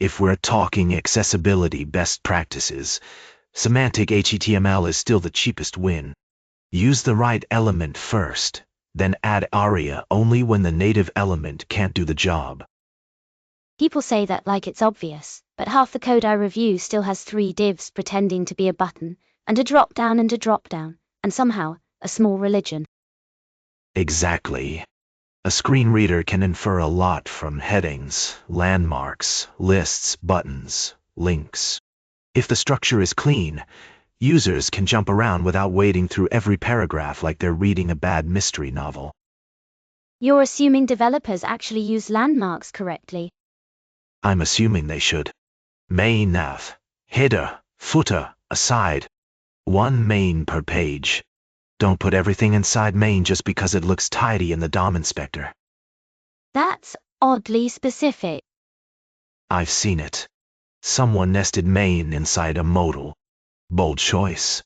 If we're talking accessibility best practices, semantic HTML is still the cheapest win. Use the right element first, then add aria only when the native element can't do the job. People say that like it's obvious, but half the code I review still has 3 divs pretending to be a button, and a drop-down and a drop-down, and somehow, a small religion. Exactly. A screen reader can infer a lot from headings, landmarks, lists, buttons, links. If the structure is clean, users can jump around without wading through every paragraph like they're reading a bad mystery novel. You're assuming developers actually use landmarks correctly. I'm assuming they should. Main nav, header, footer, aside. One main per page. Don't put everything inside main just because it looks tidy in the DOM inspector. That's oddly specific. I've seen it. Someone nested main inside a modal. Bold choice.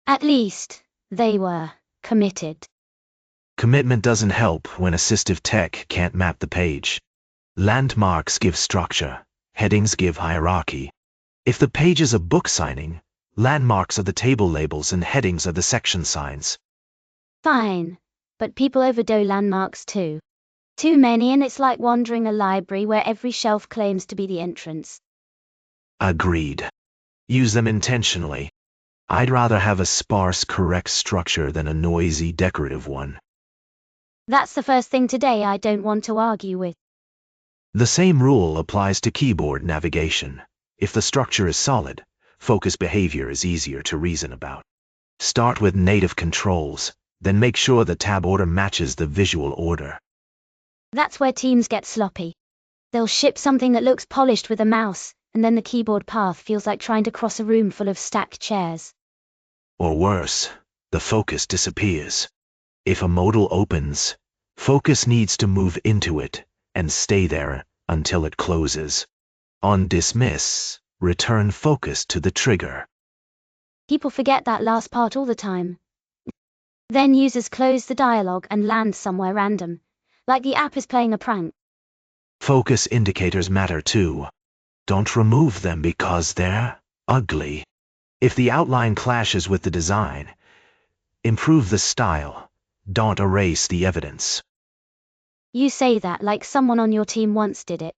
At least, they were committed. Commitment doesn't help when assistive tech can't map the page. Landmarks give structure, headings give hierarchy. If the page is a book signing, landmarks are the table labels and headings are the section signs. Fine, but people overdo landmarks too. Too many, and it's like wandering a library where every shelf claims to be the entrance. Agreed. Use them intentionally. I'd rather have a sparse, correct structure than a noisy, decorative one. That's the first thing today I don't want to argue with. The same rule applies to keyboard navigation. If the structure is solid, focus behavior is easier to reason about. Start with native controls, then make sure the tab order matches the visual order. That's where teams get sloppy. They'll ship something that looks polished with a mouse, and then the keyboard path feels like trying to cross a room full of stacked chairs. Or worse, the focus disappears. If a modal opens, focus needs to move into it and stay there until it closes. On dismiss, return focus to the trigger. People forget that last part all the time. Then users close the dialog and land somewhere random, like the app is playing a prank. Focus indicators matter too. Don't remove them because they're ugly. If the outline clashes with the design, improve the style. Don't erase the evidence. You say that like someone on your team once did it.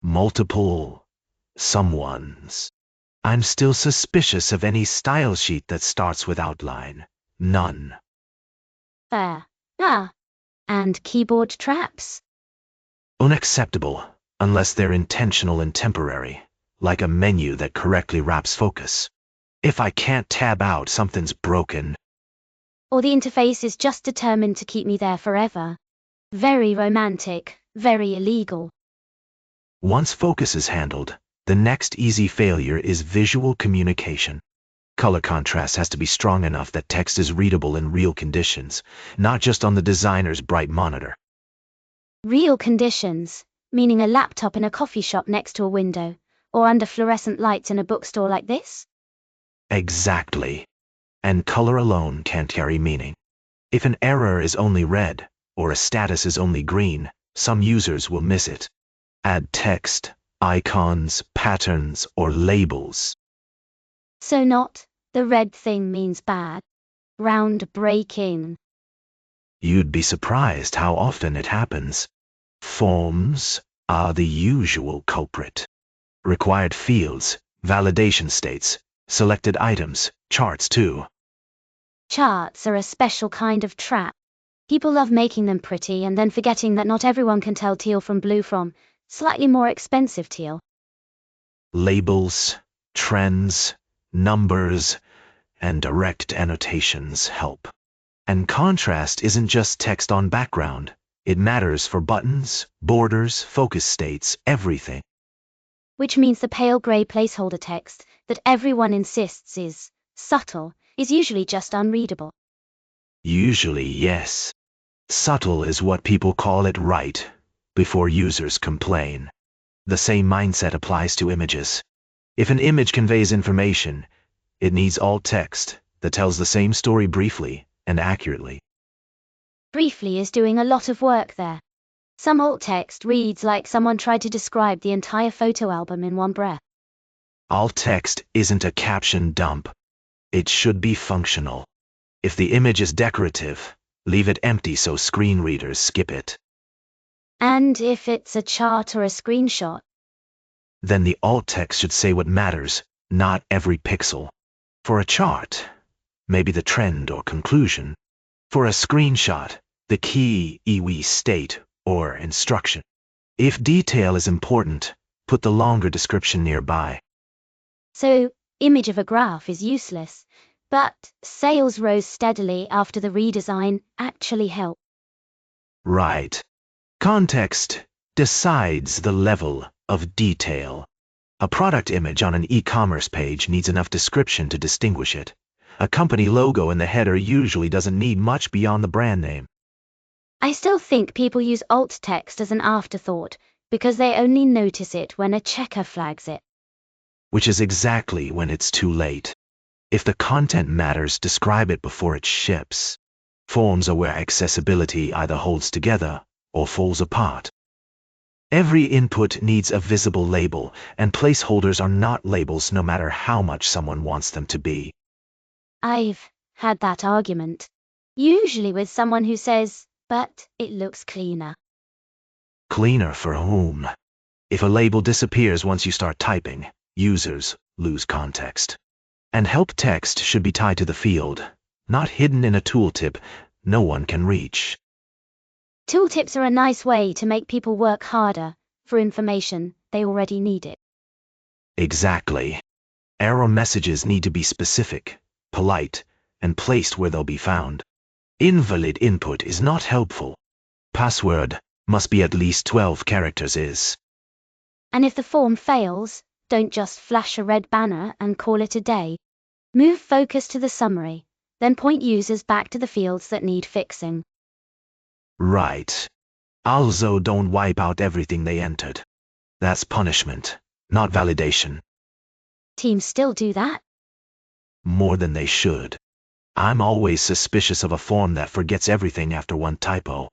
Multiple someones. I'm still suspicious of any style sheet that starts with outline. None. Fair. And keyboard traps? Unacceptable, unless they're intentional and temporary, like a menu that correctly wraps focus. If I can't tab out, something's broken. Or the interface is just determined to keep me there forever. Very romantic, very illegal. Once focus is handled, the next easy failure is visual communication. Color contrast has to be strong enough that text is readable in real conditions, not just on the designer's bright monitor. Real conditions, meaning a laptop in a coffee shop next to a window, or under fluorescent lights in a bookstore like this? Exactly. And color alone can't carry meaning. If an error is only red, or a status is only green, some users will miss it. Add text, icons, patterns, or labels. So not, the red thing means bad. Groundbreaking. You'd be surprised how often it happens. Forms are the usual culprit. Required fields, validation states, selected items, charts too. Charts are a special kind of trap. People love making them pretty and then forgetting that not everyone can tell teal from blue from slightly more expensive teal. Labels, trends, numbers, and direct annotations help. And contrast isn't just text on background. It matters for buttons, borders, focus states, everything. Which means the pale gray placeholder text that everyone insists is subtle is usually just unreadable. Usually, yes. Subtle is what people call it right, before users complain. The same mindset applies to images. If an image conveys information, it needs alt text that tells the same story briefly and accurately. Briefly is doing a lot of work there. Some alt text reads like someone tried to describe the entire photo album in one breath. Alt text isn't a caption dump. It should be functional. If the image is decorative, leave it empty so screen readers skip it. And if it's a chart or a screenshot, Then the alt text should say what matters, not every pixel. For a chart, maybe the trend or conclusion. For a screenshot, the key, iwi state, or instruction. If detail is important, put the longer description nearby. so image of a graph is useless, but sales rose steadily after the redesign actually helped. Right. Context decides the level of detail. A product image on an e-commerce page needs enough description to distinguish it. A company logo in the header usually doesn't need much beyond the brand name. I still think people use alt text as an afterthought because they only notice it when a checker flags it. Which is exactly when it's too late. If the content matters, describe it before it ships. Forms are where accessibility either holds together or falls apart. Every input needs a visible label, and placeholders are not labels no matter how much someone wants them to be. I've had that argument. Usually with someone who says, but it looks cleaner. Cleaner for whom? If a label disappears once you start typing, users lose context. And help text should be tied to the field, not hidden in a tooltip no one can reach. Tooltips are a nice way to make people work harder for information they already need it. Exactly. Error messages need to be specific, polite, and placed where they'll be found. Invalid input is not helpful. Password must be at least 12 characters is. And if the form fails, don't just flash a red banner and call it a day. Move focus to the summary, then point users back to the fields that need fixing. Right. Also, don't wipe out everything they entered. That's punishment, not validation. Teams still do that? More than they should. I'm always suspicious of a form that forgets everything after one typo.